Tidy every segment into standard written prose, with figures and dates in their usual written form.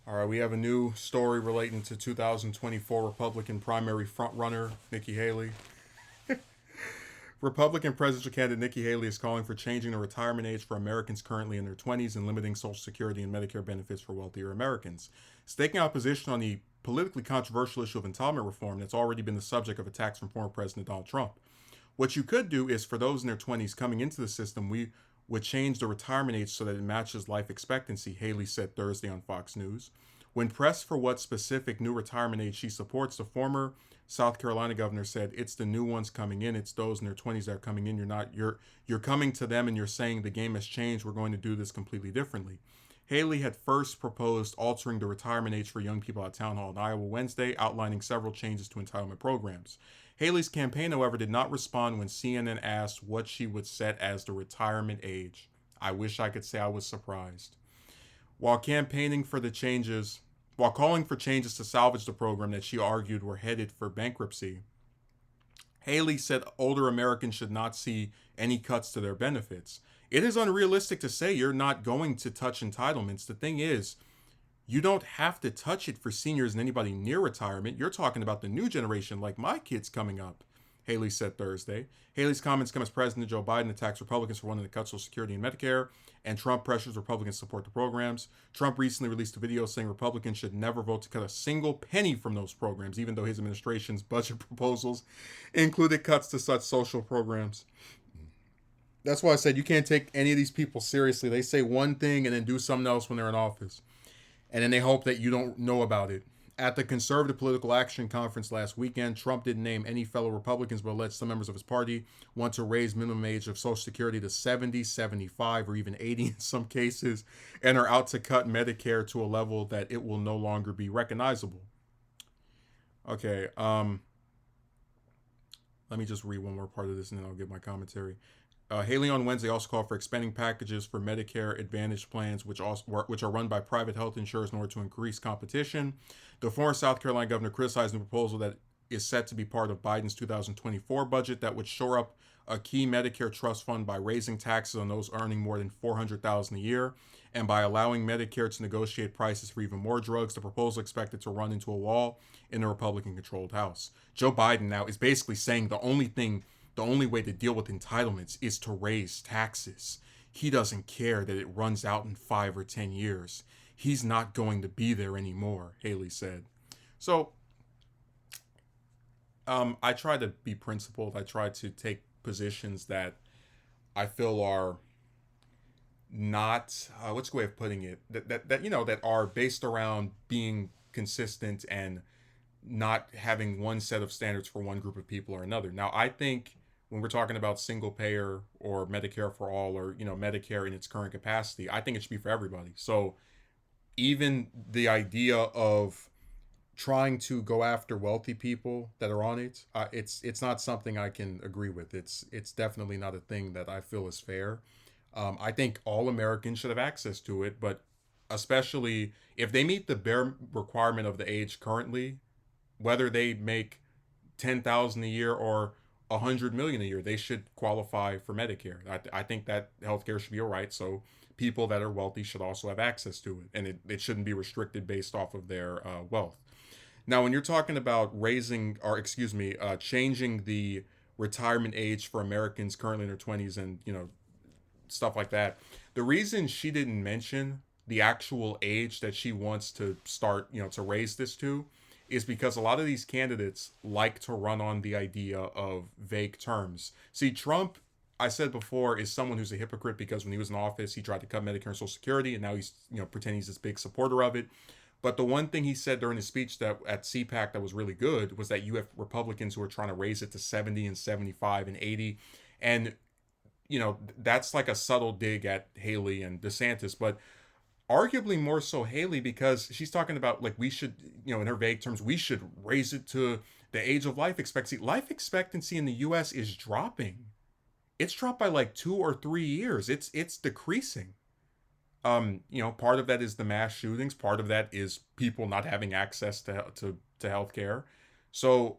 All right, we have a new story relating to 2024 Republican primary frontrunner Nikki Haley. Republican presidential candidate Nikki Haley is calling for changing the retirement age for Americans currently in their 20s and limiting Social Security and Medicare benefits for wealthier Americans. Staking out position on the politically controversial issue of entitlement reform that's already been the subject of attacks from former President Donald Trump. What you could do is for those in their 20s coming into the system, we would change the retirement age so that it matches life expectancy, Haley said Thursday on Fox News. When pressed for what specific new retirement age she supports, the former South Carolina governor said, "It's the new ones coming in. It's those in their 20s that are coming in. You're coming to them and you're saying the game has changed. We're going to do this completely differently." Haley had first proposed altering the retirement age for young people at a town hall in Iowa Wednesday, outlining several changes to entitlement programs. Haley's campaign, however, did not respond when CNN asked what she would set as the retirement age. I wish I could say I was surprised. While campaigning for the changes, while calling for changes to salvage the program that she argued were headed for bankruptcy, Haley said older Americans should not see any cuts to their benefits. It is unrealistic to say you're not going to touch entitlements. The thing is, you don't have to touch it for seniors and anybody near retirement. You're talking about the new generation, like my kids coming up, Haley said Thursday. Haley's comments come as President Joe Biden attacks Republicans for wanting to cut Social Security and Medicare, and Trump pressures Republicans to support the programs. Trump recently released a video saying Republicans should never vote to cut a single penny from those programs, even though his administration's budget proposals included cuts to such social programs. That's why I said you can't take any of these people seriously. They say one thing and then do something else when they're in office, and then they hope that you don't know about it. At the Conservative Political Action Conference last weekend, Trump didn't name any fellow Republicans, but alleged some members of his party want to raise minimum age of Social Security to 70, 75, or even 80 in some cases, and are out to cut Medicare to a level that it will no longer be recognizable. Okay, let me just read one more part of this and then I'll give my commentary. Haley on Wednesday also called for expanding packages for Medicare Advantage plans, which are run by private health insurers in order to increase competition. The former South Carolina governor criticized the proposal that is set to be part of Biden's 2024 budget that would shore up a key Medicare trust fund by raising taxes on those earning more than $400,000 a year and by allowing Medicare to negotiate prices for even more drugs. The proposal expected to run into a wall in the Republican-controlled House. Joe Biden now is basically saying the only way to deal with entitlements is to raise taxes. He doesn't care that it runs out in 5 or 10 years. He's not going to be there anymore, Haley said. So I try to be principled. I try to take positions that I feel are not what's the way of putting it, that are based around being consistent and not having one set of standards for one group of people or another. Now, I think when we're talking about single payer or Medicare for all, or Medicare in its current capacity, I think it should be for everybody. So even the idea of trying to go after wealthy people that are on it, it's not something I can agree with. It's definitely not a thing that I feel is fair. I think all Americans should have access to it, but especially if they meet the bare requirement of the age currently, whether they make 10,000 a year or 100 million a year, they should qualify for Medicare. I think that healthcare should be all right. So people that are wealthy should also have access to it, and it shouldn't be restricted based off of their wealth. Now, when you're talking about changing the retirement age for Americans currently in their 20s and stuff like that, the reason she didn't mention the actual age that she wants to start, to raise this to, is because a lot of these candidates like to run on the idea of vague terms. See, Trump, I said before, is someone who's a hypocrite because when he was in office, he tried to cut Medicare and Social Security, and now he's pretending he's this big supporter of it. But the one thing he said during his speech that at CPAC that was really good was that you have Republicans who are trying to raise it to 70 and 75 and 80. And, that's like a subtle dig at Haley and DeSantis, but arguably more so Haley, because she's talking about like we should, in her vague terms, we should raise it to the age of life expectancy. Life expectancy in the US is dropping. It's dropped by like 2 or 3 years. It's decreasing. Part of that is the mass shootings. Part of that is people not having access to healthcare. So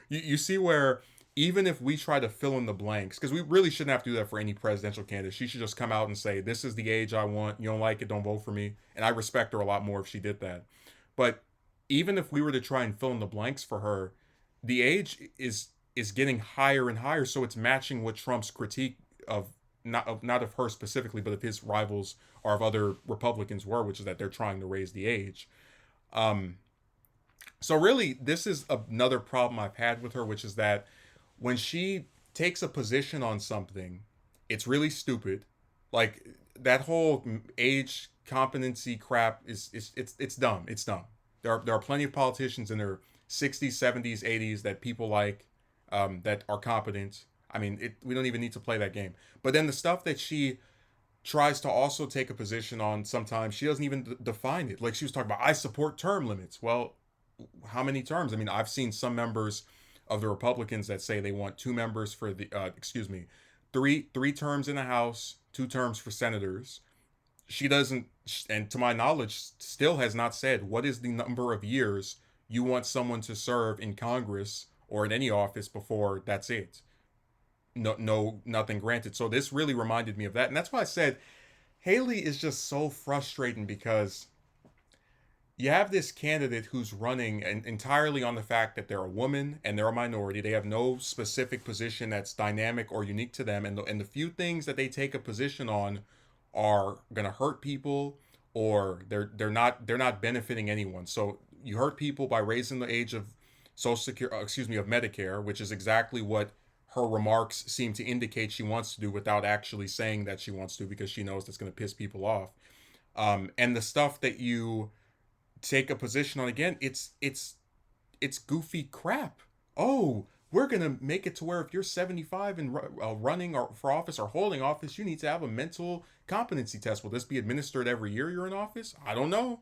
you see where even if we try to fill in the blanks, because we really shouldn't have to do that for any presidential candidate. She should just come out and say, "This is the age I want. You don't like it, don't vote for me." And I respect her a lot more if she did that. But even if we were to try and fill in the blanks for her, the age is getting higher and higher, so it's matching what Trump's critique of not of her specifically, but of his rivals or of other Republicans were, which is that they're trying to raise the age. Um, so really, this is another problem I've had with her, which is that when she takes a position on something, it's really stupid. Like that whole age competency crap it's dumb. It's dumb. There are plenty of politicians in their 60s, 70s, 80s that people like, that are competent. I mean, we don't even need to play that game. But then the stuff that she tries to also take a position on, sometimes she doesn't even define it. Like she was talking about, I support term limits. Well, how many terms? I mean, I've seen some members of the Republicans that say they want two members for the excuse me, three terms in the House, two terms for senators. She doesn't, and to my knowledge, still has not said what is the number of years you want someone to serve in Congress or in any office before that's it. No, no, nothing granted. So this really reminded me of that, and that's why I said Haley is just so frustrating, because you have this candidate who's running entirely on the fact that they're a woman and they're a minority. They have no specific position that's dynamic or unique to them, and the few things that they take a position on are going to hurt people, or they're not benefiting anyone. So you hurt people by raising the age of Social Security, excuse me, of Medicare, which is exactly what her remarks seem to indicate she wants to do without actually saying that she wants to, because she knows that's going to piss people off. And the stuff that you take a position on, again, it's goofy crap. Oh, we're gonna make it to where if you're 75 and running or for office or holding office, you need to have a mental competency test. Will this be administered every year you're in office? I don't know.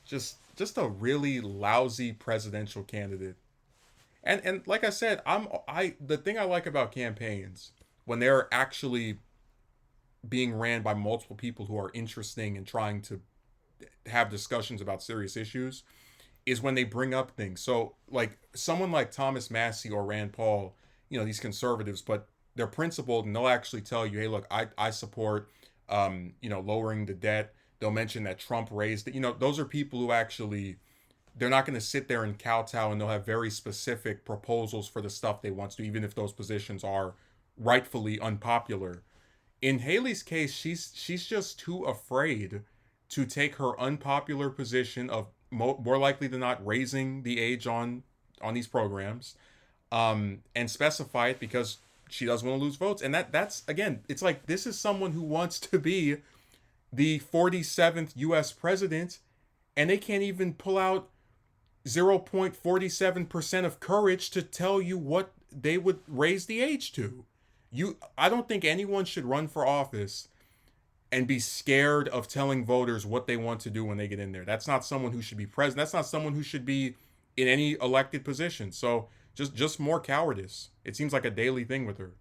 Just a really lousy presidential candidate. And like I said, I the thing I like about campaigns, when they're actually being ran by multiple people who are interesting and trying to have discussions about serious issues, is when they bring up things. So like someone like Thomas Massey or Rand Paul, these conservatives, but they're principled and they'll actually tell you, hey, look, I support lowering the debt. They'll mention that Trump raised it. Those are people who actually, they're not going to sit there and kowtow, and they'll have very specific proposals for the stuff they want to, even if those positions are rightfully unpopular. In Haley's case, she's just too afraid to take her unpopular position of more likely than not raising the age on these programs, and specify it, because she doesn't want to lose votes. And that's again, it's like, this is someone who wants to be the 47th U.S. president, and they can't even pull out 0.47% of courage to tell you what they would raise the age to. I don't think anyone should run for office and be scared of telling voters what they want to do when they get in there. That's not someone who should be president. That's not someone who should be in any elected position. So just more cowardice. It seems like a daily thing with her.